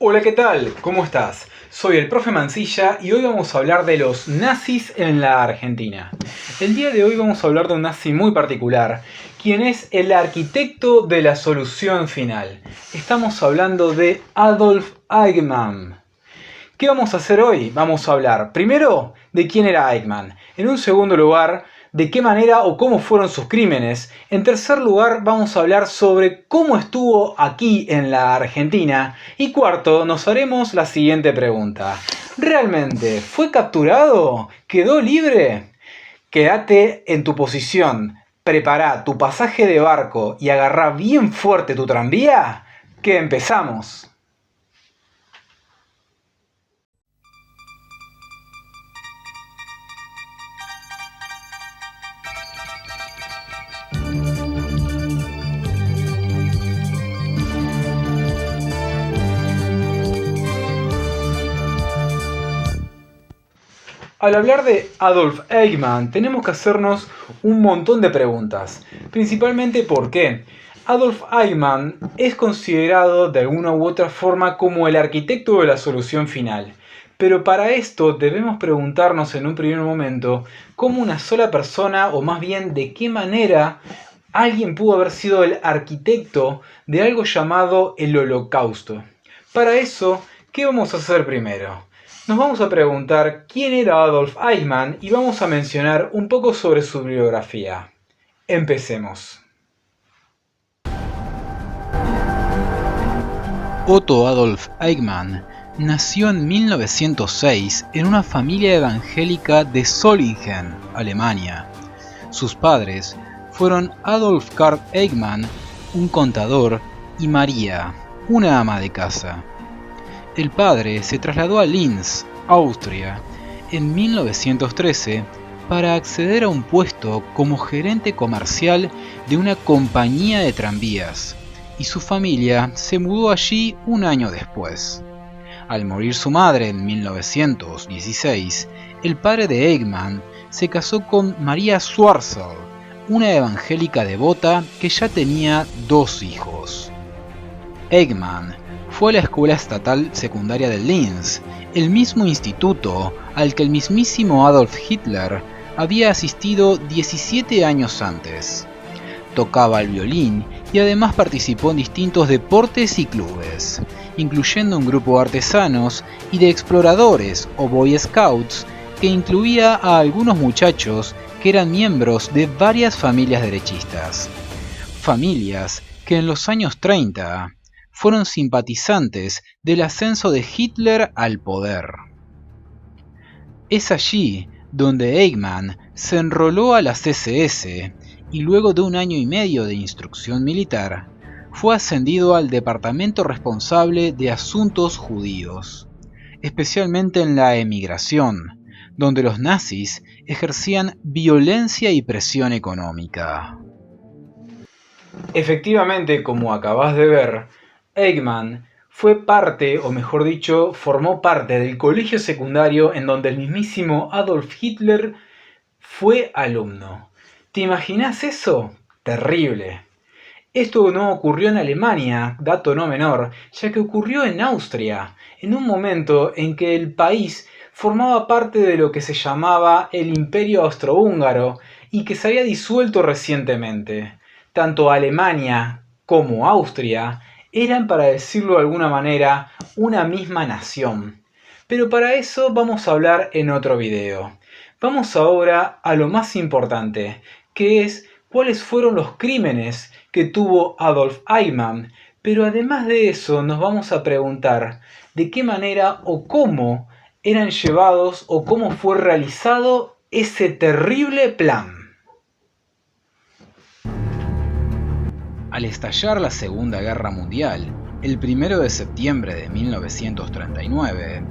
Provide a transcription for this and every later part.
Hola, ¿qué tal? ¿Cómo estás? Soy el profe Mancilla y hoy vamos a hablar de los nazis en la Argentina. El día de hoy vamos a hablar de un nazi muy particular, quien es el arquitecto de la solución final. Estamos hablando de Adolf Eichmann. ¿Qué vamos a hacer hoy? Vamos a hablar primero de quién era Eichmann. En un segundo lugar, de qué manera o cómo fueron sus crímenes. En tercer lugar, vamos a hablar sobre cómo estuvo aquí en la Argentina. Y cuarto, nos haremos la siguiente pregunta. ¿Realmente fue capturado? ¿Quedó libre? Quédate en tu posición. Prepara tu pasaje de barco y agarrá bien fuerte tu tranvía, que empezamos. Al hablar de Adolf Eichmann, tenemos que hacernos un montón de preguntas. Principalmente ¿por qué? Adolf Eichmann es considerado de alguna u otra forma como el arquitecto de la solución final. Pero para esto debemos preguntarnos en un primer momento cómo una sola persona, o más bien de qué manera alguien pudo haber sido el arquitecto de algo llamado el Holocausto. Para eso, ¿qué vamos a hacer primero? Nos vamos a preguntar quién era Adolf Eichmann y vamos a mencionar un poco sobre su biografía. Empecemos. Otto Adolf Eichmann nació en 1906 en una familia evangélica de Solingen, Alemania. Sus padres fueron Adolf Karl Eichmann, un contador, y María, una ama de casa. El padre se trasladó a Linz, Austria, en 1913 para acceder a un puesto como gerente comercial de una compañía de tranvías, y su familia se mudó allí un año después. Al morir su madre en 1916, el padre de Eichmann se casó con María Schwarzel, una evangélica devota que ya tenía 2 hijos. Eichmann fue a la escuela estatal secundaria de Linz, el mismo instituto al que el mismísimo Adolf Hitler había asistido 17 años antes. Tocaba el violín y además participó en distintos deportes y clubes, incluyendo un grupo de artesanos y de exploradores o Boy Scouts que incluía a algunos muchachos que eran miembros de varias familias derechistas. Familias que en los años 30 fueron simpatizantes del ascenso de Hitler al poder. Es allí donde Eichmann se enroló a las SS y luego de un año y medio de instrucción militar, fue ascendido al departamento responsable de asuntos judíos, especialmente en la emigración, donde los nazis ejercían violencia y presión económica. Efectivamente, como acabas de ver, Eichmann fue parte, o mejor dicho, formó parte del colegio secundario en donde el mismísimo Adolf Hitler fue alumno. ¿Te imaginas eso? Terrible. Esto no ocurrió en Alemania, dato no menor, ya que ocurrió en Austria, en un momento en que el país formaba parte de lo que se llamaba el Imperio Austrohúngaro y que se había disuelto recientemente. Tanto Alemania como Austria eran, para decirlo de alguna manera, una misma nación. Pero para eso vamos a hablar en otro video. Vamos ahora a lo más importante, que es cuáles fueron los crímenes que tuvo Adolf Eichmann. Pero además de eso nos vamos a preguntar de qué manera o cómo eran llevados o cómo fue realizado ese terrible plan. Al estallar la Segunda Guerra Mundial, el 1 de septiembre de 1939,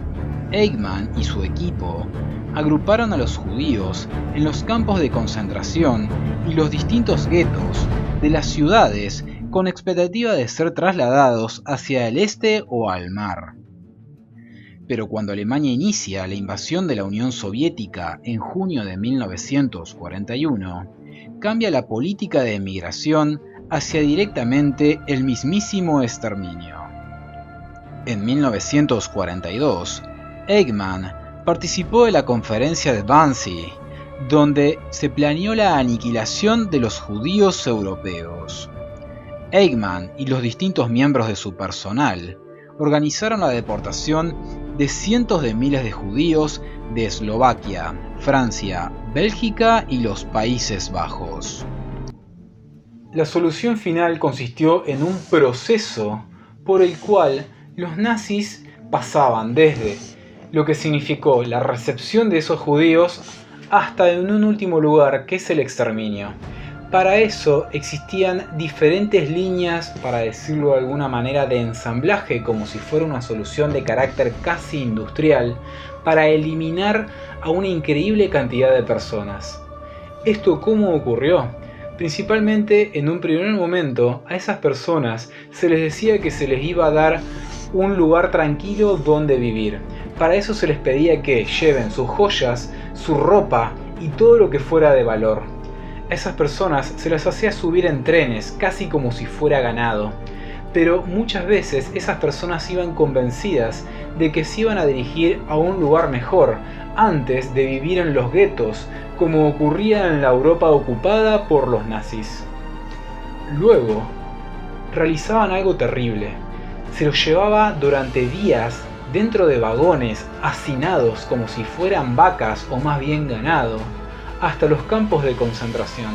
Eichmann y su equipo agruparon a los judíos en los campos de concentración y los distintos guetos de las ciudades con expectativa de ser trasladados hacia el este o al mar. Pero cuando Alemania inicia la invasión de la Unión Soviética en junio de 1941, cambia la política de emigración hacia directamente el mismísimo exterminio. En 1942, Eichmann participó de la conferencia de Wannsee, donde se planeó la aniquilación de los judíos europeos. Eichmann y los distintos miembros de su personal organizaron la deportación de cientos de miles de judíos de Eslovaquia, Francia, Bélgica y los Países Bajos. La solución final consistió en un proceso por el cual los nazis pasaban desde lo que significó la recepción de esos judíos hasta en un último lugar, que es el exterminio. Para eso existían diferentes líneas, para decirlo de alguna manera, de ensamblaje, como si fuera una solución de carácter casi industrial, para eliminar a una increíble cantidad de personas. ¿Esto cómo ocurrió? Principalmente, en un primer momento, a esas personas se les decía que se les iba a dar un lugar tranquilo donde vivir. Para eso se les pedía que lleven sus joyas, su ropa y todo lo que fuera de valor. A esas personas se las hacía subir en trenes, casi como si fuera ganado. Pero muchas veces esas personas iban convencidas de que se iban a dirigir a un lugar mejor, antes de vivir en los guetos, como ocurría en la Europa ocupada por los nazis. Luego, realizaban algo terrible. Se los llevaba durante días dentro de vagones, hacinados como si fueran vacas o más bien ganado, hasta los campos de concentración.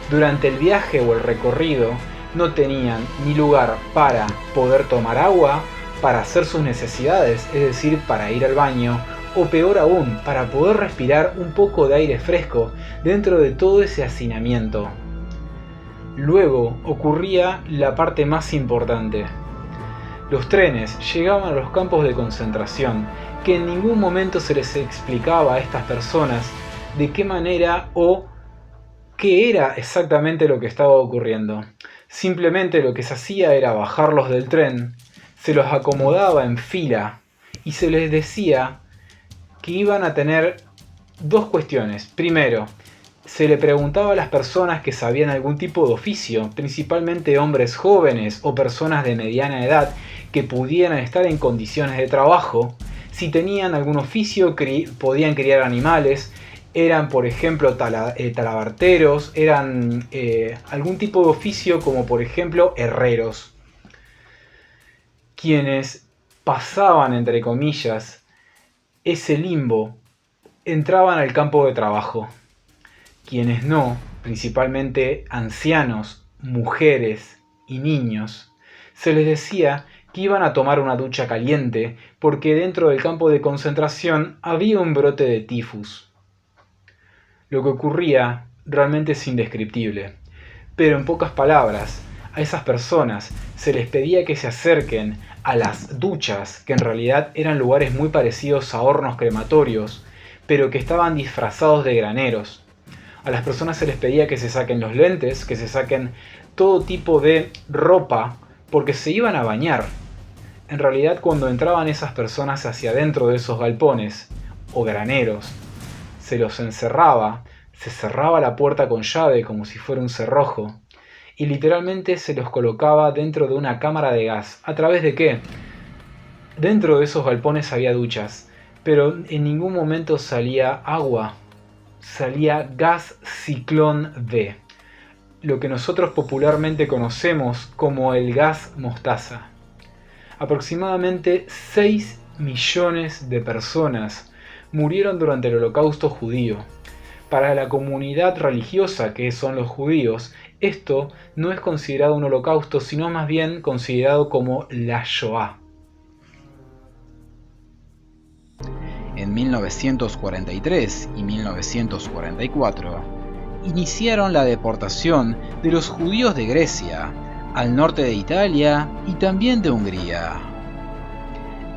Durante el viaje o el recorrido no tenían ni lugar para poder tomar agua, para hacer sus necesidades, es decir, para ir al baño, o peor aún, para poder respirar un poco de aire fresco dentro de todo ese hacinamiento. Luego ocurría la parte más importante. Los trenes llegaban a los campos de concentración, que en ningún momento se les explicaba a estas personas de qué manera o qué era exactamente lo que estaba ocurriendo. Simplemente lo que se hacía era bajarlos del tren, se los acomodaba en fila y se les decía que iban a tener dos cuestiones. Primero, se le preguntaba a las personas que sabían algún tipo de oficio, principalmente hombres jóvenes o personas de mediana edad que pudieran estar en condiciones de trabajo, si tenían algún oficio, podían criar animales, eran por ejemplo talabarteros, eran algún tipo de oficio como por ejemplo herreros, quienes pasaban entre comillas ese limbo, entraban al campo de trabajo. Quienes no, principalmente ancianos, mujeres y niños, se les decía que iban a tomar una ducha caliente porque dentro del campo de concentración había un brote de tifus. Lo que ocurría realmente es indescriptible, pero en pocas palabras, a esas personas se les pedía que se acerquen a las duchas, que en realidad eran lugares muy parecidos a hornos crematorios, pero que estaban disfrazados de graneros. A las personas se les pedía que se saquen los lentes, que se saquen todo tipo de ropa, porque se iban a bañar. En realidad, cuando entraban esas personas hacia adentro de esos galpones o graneros, se los encerraba, se cerraba la puerta con llave como si fuera un cerrojo, y literalmente se los colocaba dentro de una cámara de gas. ¿A través de qué? Dentro de esos galpones había duchas, pero en ningún momento salía agua. Salía gas ciclón B, lo que nosotros popularmente conocemos como el gas mostaza. Aproximadamente 6 millones de personas murieron durante el Holocausto judío. Para la comunidad religiosa que son los judíos, esto no es considerado un holocausto, sino más bien considerado como la Shoah. En 1943 y 1944 iniciaron la deportación de los judíos de Grecia, al norte de Italia y también de Hungría.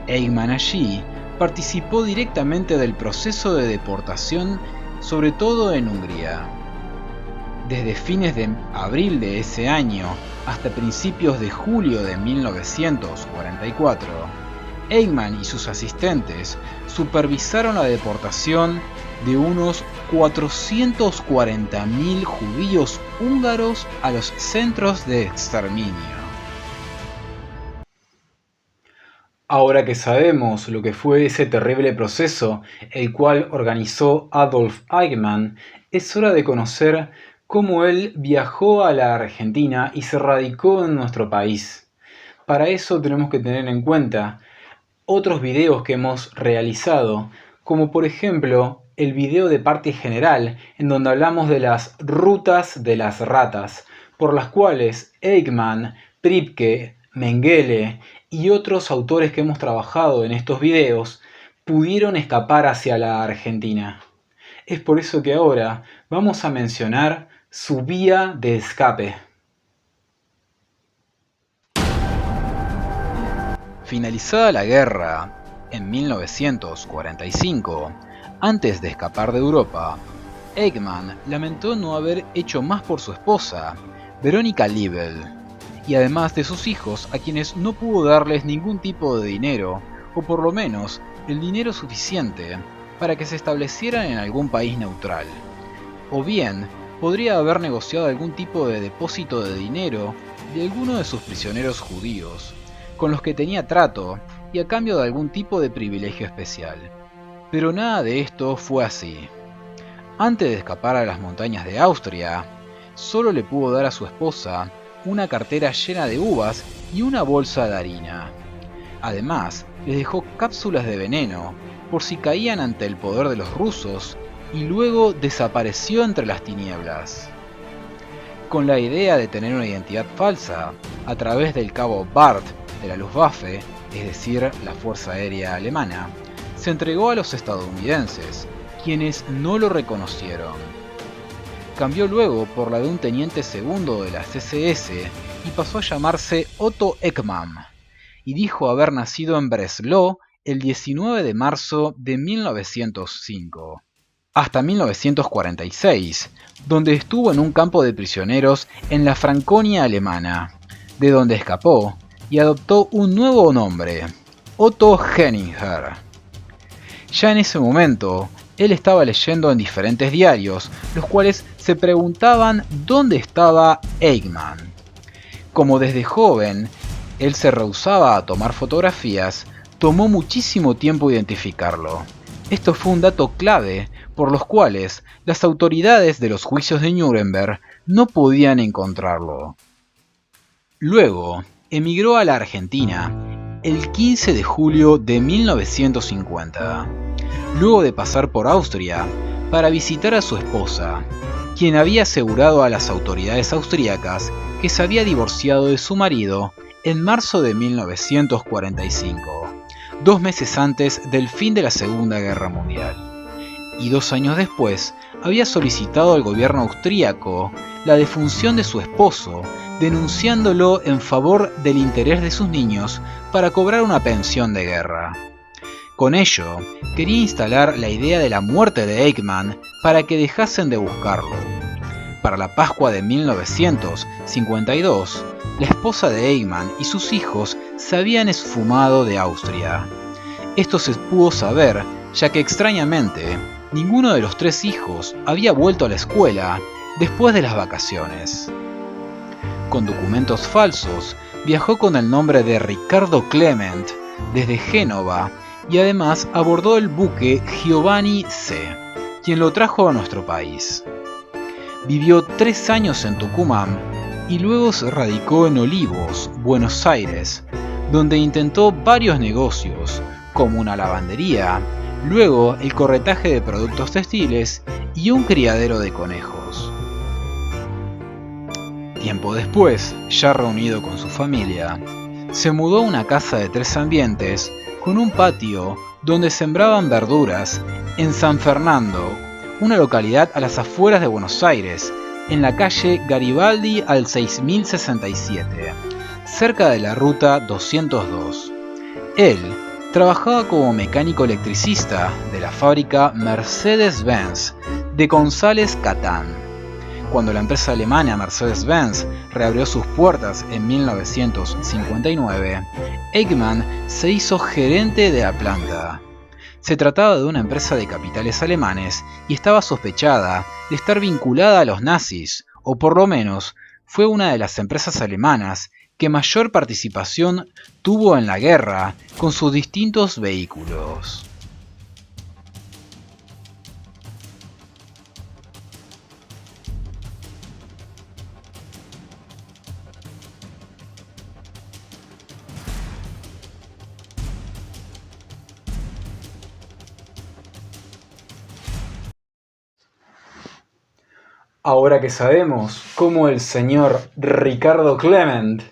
Eichmann allí participó directamente del proceso de deportación, sobre todo en Hungría. Desde fines de abril de ese año hasta principios de julio de 1944, Eichmann y sus asistentes supervisaron la deportación de unos 440.000 judíos húngaros a los centros de exterminio. Ahora que sabemos lo que fue ese terrible proceso, el cual organizó Adolf Eichmann, es hora de conocer cómo él viajó a la Argentina y se radicó en nuestro país. Para eso tenemos que tener en cuenta otros videos que hemos realizado, como por ejemplo el video de parte general, en donde hablamos de las rutas de las ratas, por las cuales Eichmann, Pripke, Mengele y otros autores que hemos trabajado en estos videos pudieron escapar hacia la Argentina. Es por eso que ahora vamos a mencionar su vía de escape. Finalizada la guerra, en 1945, antes de escapar de Europa, Eichmann lamentó no haber hecho más por su esposa, Veronika Liebel, y además de sus hijos a quienes no pudo darles ningún tipo de dinero, o por lo menos el dinero suficiente para que se establecieran en algún país neutral. O bien, podría haber negociado algún tipo de depósito de dinero de alguno de sus prisioneros judíos, con los que tenía trato y a cambio de algún tipo de privilegio especial. Pero nada de esto fue así. Antes de escapar a las montañas de Austria, solo le pudo dar a su esposa una cartera llena de uvas y una bolsa de harina. Además, les dejó cápsulas de veneno por si caían ante el poder de los rusos y luego desapareció entre las tinieblas. Con la idea de tener una identidad falsa, a través del cabo Barth de la Luftwaffe, es decir, la Fuerza Aérea Alemana, se entregó a los estadounidenses, quienes no lo reconocieron. Cambió luego por la de un teniente segundo de la CSS y pasó a llamarse Otto Ekman, y dijo haber nacido en Breslau el 19 de marzo de 1905. Hasta 1946, donde estuvo en un campo de prisioneros en la Franconia alemana, de donde escapó y adoptó un nuevo nombre, Otto Henninger. Ya en ese momento, él estaba leyendo en diferentes diarios, los cuales se preguntaban dónde estaba Eichmann. Como desde joven, él se rehusaba a tomar fotografías, tomó muchísimo tiempo identificarlo. Esto fue un dato clave por los cuales las autoridades de los juicios de Nuremberg no podían encontrarlo. Luego, emigró a la Argentina el 15 de julio de 1950, luego de pasar por Austria para visitar a su esposa, quien había asegurado a las autoridades austríacas que se había divorciado de su marido en marzo de 1945, 2 meses antes del fin de la Segunda Guerra Mundial, y 2 años después había solicitado al gobierno austríaco la defunción de su esposo, denunciándolo en favor del interés de sus niños para cobrar una pensión de guerra. Con ello, quería instalar la idea de la muerte de Eichmann para que dejasen de buscarlo. Para la Pascua de 1952, la esposa de Eichmann y sus hijos se habían esfumado de Austria. Esto se pudo saber, ya que extrañamente, ninguno de los 3 hijos había vuelto a la escuela después de las vacaciones. Con documentos falsos, viajó con el nombre de Ricardo Clement desde Génova y además abordó el buque Giovanni C., quien lo trajo a nuestro país. Vivió 3 años en Tucumán y luego se radicó en Olivos, Buenos Aires, donde intentó varios negocios, como una lavandería, luego el corretaje de productos textiles y un criadero de conejos. Tiempo después, ya reunido con su familia, se mudó a una casa de 3 ambientes con un patio donde sembraban verduras en San Fernando, una localidad a las afueras de Buenos Aires, en la calle Garibaldi al 6067, cerca de la ruta 202. Él trabajaba como mecánico electricista de la fábrica Mercedes-Benz de González Catán. Cuando la empresa alemana Mercedes-Benz reabrió sus puertas en 1959, Eichmann se hizo gerente de la planta. Se trataba de una empresa de capitales alemanes y estaba sospechada de estar vinculada a los nazis, o por lo menos fue una de las empresas alemanas que mayor participación tuvo en la guerra con sus distintos vehículos. Ahora que sabemos cómo el señor Ricardo Clement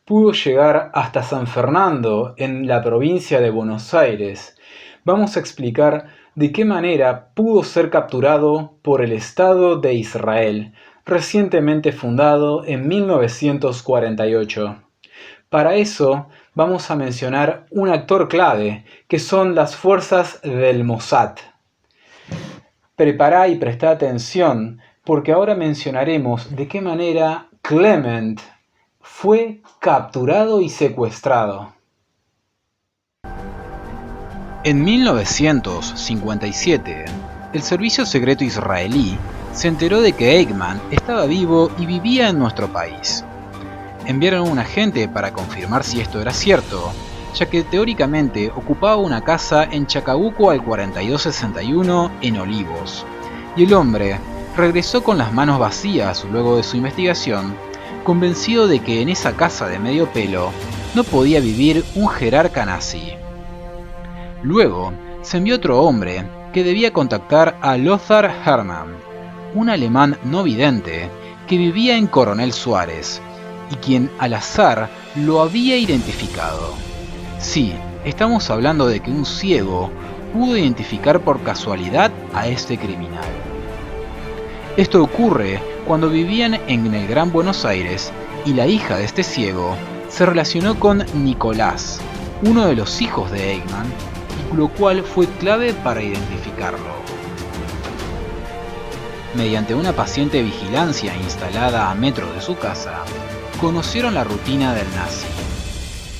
pudo llegar hasta San Fernando en la provincia de Buenos Aires, vamos a explicar de qué manera pudo ser capturado por el Estado de Israel, recientemente fundado en 1948. Para eso vamos a mencionar un actor clave, que son las fuerzas del Mossad. Prepará y prestá atención, porque ahora mencionaremos de qué manera Clement fue capturado y secuestrado. En 1957, el servicio secreto israelí se enteró de que Eichmann estaba vivo y vivía en nuestro país. Enviaron un agente para confirmar si esto era cierto, ya que teóricamente ocupaba una casa en Chacabuco al 4261 en Olivos, y el hombre regresó con las manos vacías luego de su investigación, convencido de que en esa casa de medio pelo no podía vivir un jerarca nazi. Luego se envió otro hombre que debía contactar a Lothar Hermann, un alemán no vidente que vivía en Coronel Suárez, y quien al azar lo había identificado. Sí, estamos hablando de que un ciego pudo identificar por casualidad a este criminal. Esto ocurre cuando vivían en el Gran Buenos Aires y la hija de este ciego se relacionó con Nicolás, uno de los hijos de Eichmann, y lo cual fue clave para identificarlo. Mediante una paciente vigilancia instalada a metros de su casa, conocieron la rutina del nazi.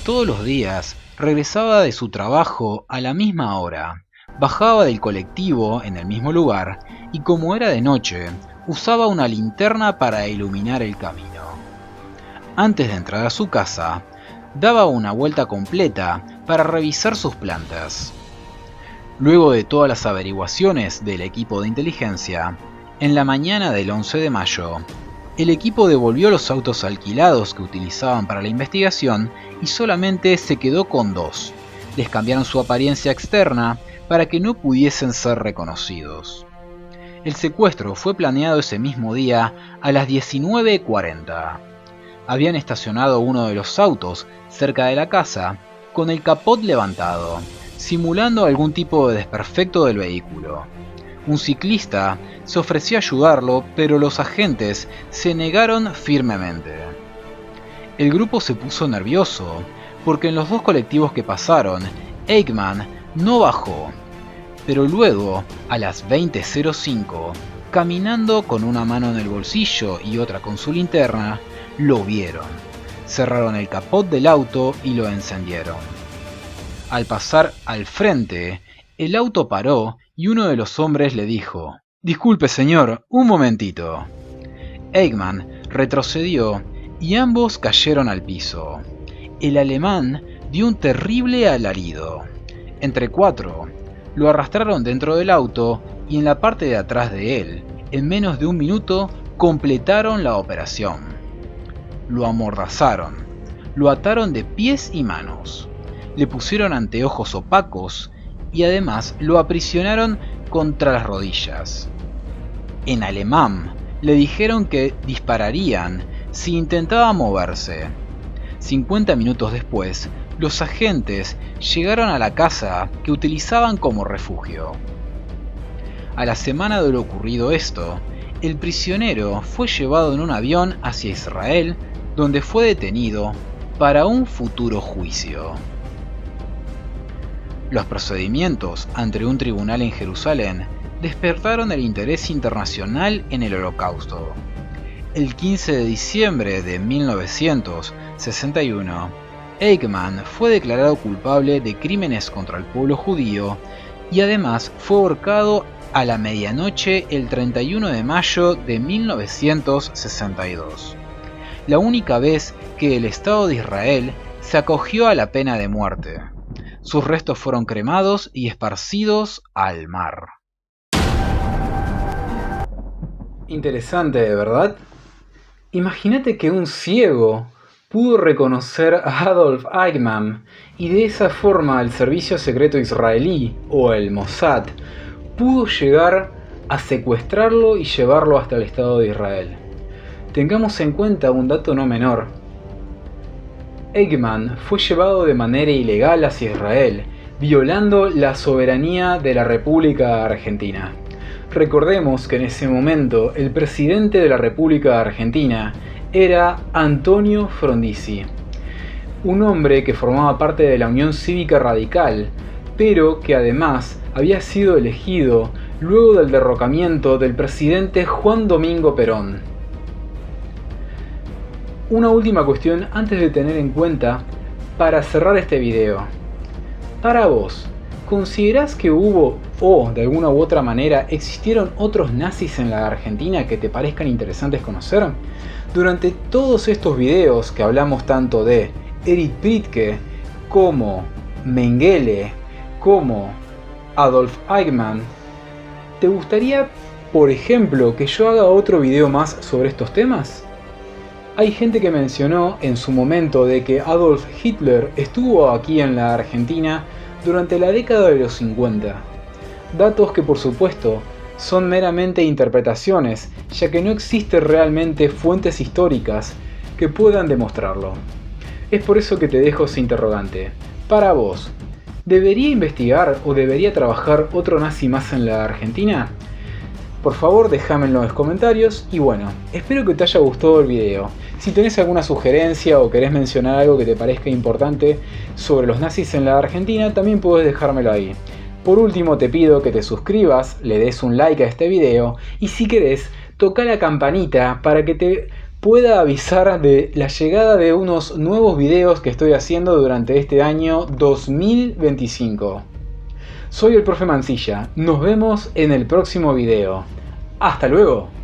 Todos los días regresaba de su trabajo a la misma hora, bajaba del colectivo en el mismo lugar y como era de noche, usaba una linterna para iluminar el camino. Antes de entrar a su casa, daba una vuelta completa para revisar sus plantas. Luego de todas las averiguaciones del equipo de inteligencia, en la mañana del 11 de mayo, el equipo devolvió los autos alquilados que utilizaban para la investigación y solamente se quedó con 2. Les cambiaron su apariencia externa para que no pudiesen ser reconocidos. El secuestro fue planeado ese mismo día a las 19:40. Habían estacionado uno de los autos cerca de la casa con el capot levantado, simulando algún tipo de desperfecto del vehículo. Un ciclista se ofreció a ayudarlo, pero los agentes se negaron firmemente. El grupo se puso nervioso, porque en los 2 colectivos que pasaron, Eichmann no bajó, pero luego, a las 20:05, caminando con una mano en el bolsillo y otra con su linterna, lo vieron. Cerraron el capot del auto y lo encendieron. Al pasar al frente, el auto paró y uno de los hombres le dijo: «Disculpe señor, un momentito». Eichmann retrocedió y ambos cayeron al piso. El alemán dio un terrible alarido. Entre 4, lo arrastraron dentro del auto y en la parte de atrás de él, en menos de 1 minuto, completaron la operación. Lo amordazaron, lo ataron de pies y manos, le pusieron anteojos opacos y además lo aprisionaron contra las rodillas. En alemán le dijeron que dispararían si intentaba moverse. 50 minutos después, los agentes llegaron a la casa que utilizaban como refugio. A la semana de lo ocurrido esto, el prisionero fue llevado en un avión hacia Israel, donde fue detenido para un futuro juicio. Los procedimientos ante un tribunal en Jerusalén despertaron el interés internacional en el Holocausto. El 15 de diciembre de 1961, Eichmann fue declarado culpable de crímenes contra el pueblo judío y además fue ahorcado a la medianoche el 31 de mayo de 1962. la única vez que el Estado de Israel se acogió a la pena de muerte. Sus restos fueron cremados y esparcidos al mar. Interesante, ¿verdad? Imagínate que un ciego pudo reconocer a Adolf Eichmann y de esa forma el servicio secreto israelí, o el Mossad, pudo llegar a secuestrarlo y llevarlo hasta el Estado de Israel. Tengamos en cuenta un dato no menor. Eichmann fue llevado de manera ilegal hacia Israel, violando la soberanía de la República Argentina. Recordemos que en ese momento el presidente de la República Argentina era Antonio Frondizi, un hombre que formaba parte de la Unión Cívica Radical, pero que además había sido elegido luego del derrocamiento del presidente Juan Domingo Perón. Una última cuestión antes de tener en cuenta para cerrar este video. Para vos, ¿considerás que hubo o de alguna u otra manera existieron otros nazis en la Argentina que te parezcan interesantes conocer? Durante todos estos videos que hablamos tanto de Erich Priebke como Mengele, como Adolf Eichmann, ¿te gustaría, por ejemplo, que yo haga otro video más sobre estos temas? Hay gente que mencionó en su momento de que Adolf Hitler estuvo aquí en la Argentina durante la década de los 50. Datos que por supuesto son meramente interpretaciones, ya que no existen realmente fuentes históricas que puedan demostrarlo. Es por eso que te dejo ese interrogante. Para vos, ¿debería investigar o debería trabajar otro nazi más en la Argentina? Por favor, déjame en los comentarios y bueno, espero que te haya gustado el video. Si tenés alguna sugerencia o querés mencionar algo que te parezca importante sobre los nazis en la Argentina, también puedes dejármelo ahí. Por último, te pido que te suscribas, le des un like a este video y si querés, toca la campanita para que te pueda avisar de la llegada de unos nuevos videos que estoy haciendo durante este año 2025. Soy el Profe Mancilla, nos vemos en el próximo video. ¡Hasta luego!